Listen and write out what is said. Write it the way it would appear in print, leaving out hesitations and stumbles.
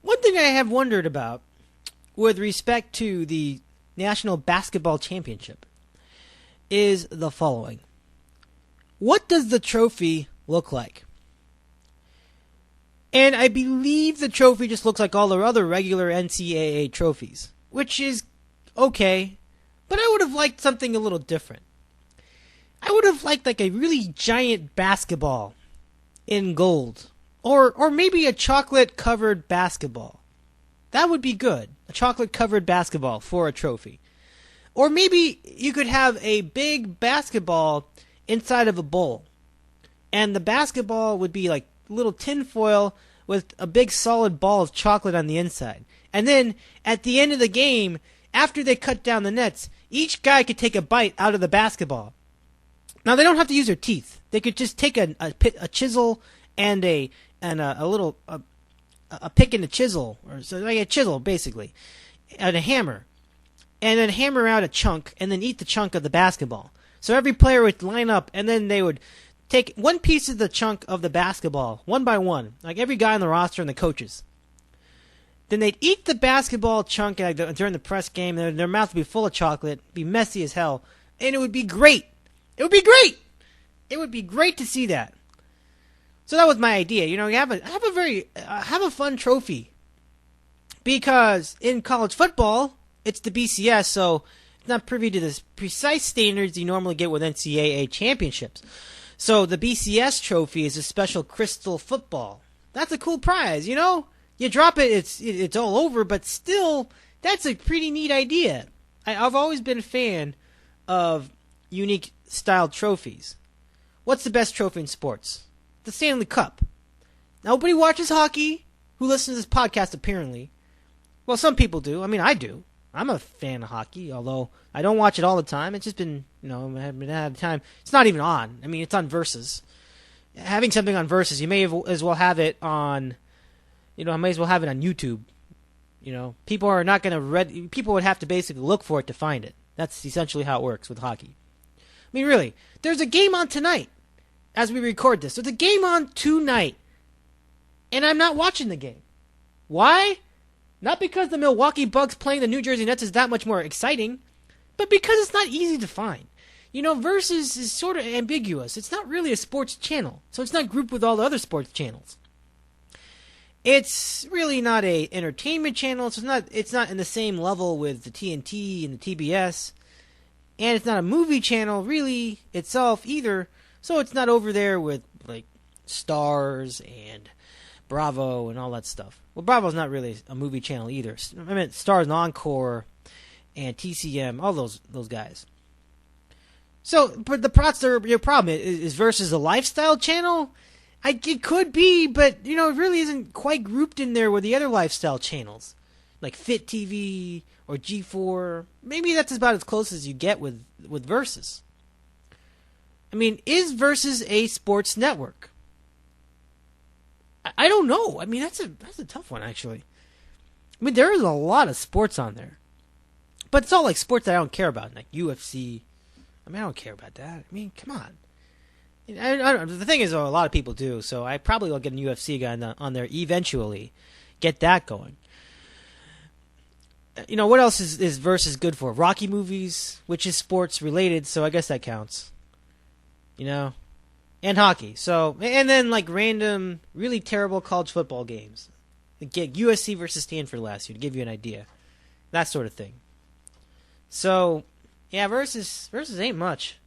One thing I have wondered about with respect to the National Basketball Championship is the following. What does the trophy look like? And I believe the trophy just looks like all the other regular NCAA trophies, which is okay, but I would have liked something a little different. I would have liked like a really giant basketball in gold, or maybe a chocolate-covered basketball. That would be good, a chocolate-covered basketball for a trophy. Or maybe you could have a big basketball inside of a bowl, and the basketball would be like little tin foil with a big solid ball of chocolate on the inside. And then at the end of the game, after they cut down the nets, each guy could take a bite out of the basketball. Now they don't have to use their teeth. They could just take a chisel and a pick and a chisel, or so like a chisel basically, and a hammer, and then hammer out a chunk, and then eat the chunk of the basketball. So every player would line up, and then they would take one piece of the chunk of the basketball, one by one, like every guy on the roster and the coaches. Then they'd eat the basketball chunk during the press game, and their mouth would be full of chocolate, be messy as hell, and it would be great. It would be great. It would be great to see that. So that was my idea. You know, have a fun trophy, because in college football it's the BCS, so it's not privy to the precise standards you normally get with NCAA championships. So the BCS trophy is a special crystal football. That's a cool prize, you know? You drop it, it's all over, but still, that's a pretty neat idea. I've always been a fan of unique style trophies. What's the best trophy in sports? The Stanley Cup. Nobody watches hockey who listens to this podcast, apparently. Well, some people do. I mean, I do. I'm a fan of hockey, although I don't watch it all the time. It's just been, I haven't had time. It's not even on. I mean, it's on Versus. Having something on Versus, you may as well have it on, I may as well have it on YouTube. People are not going to people would have to basically look for it to find it. That's essentially how it works with hockey. I mean, really, there's a game on tonight as we record this. There's a game on tonight, and I'm not watching the game. Why? Not because the Milwaukee Bucks playing the New Jersey Nets is that much more exciting, but because it's not easy to find. Versus is sort of ambiguous. It's not really a sports channel, so it's not grouped with all the other sports channels. It's really not a entertainment channel, so it's not in the same level with the TNT and the TBS, and it's not a movie channel really itself either, so it's not over there with like Stars and Bravo and all that stuff. Well, Bravo's not really a movie channel either. I mean, Stars and Encore and TCM, all those guys. So, but your problem is Versus a lifestyle channel? It could be, but, it really isn't quite grouped in there with the other lifestyle channels. Like Fit TV or G4. Maybe that's about as close as you get with Versus. I mean, is Versus a sports network? I don't know. I mean, that's a tough one, actually. I mean, there is a lot of sports on there. But it's all like sports that I don't care about, like UFC. I mean, I don't care about that. I mean, come on. The thing is, a lot of people do, so I probably will get a UFC guy on there eventually. Get that going. What else is Versus good for? Rocky movies, which is sports related, so I guess that counts. And hockey. So, and then like random, really terrible college football games. Get USC versus Stanford last year to give you an idea. That sort of thing. So, yeah, Versus ain't much.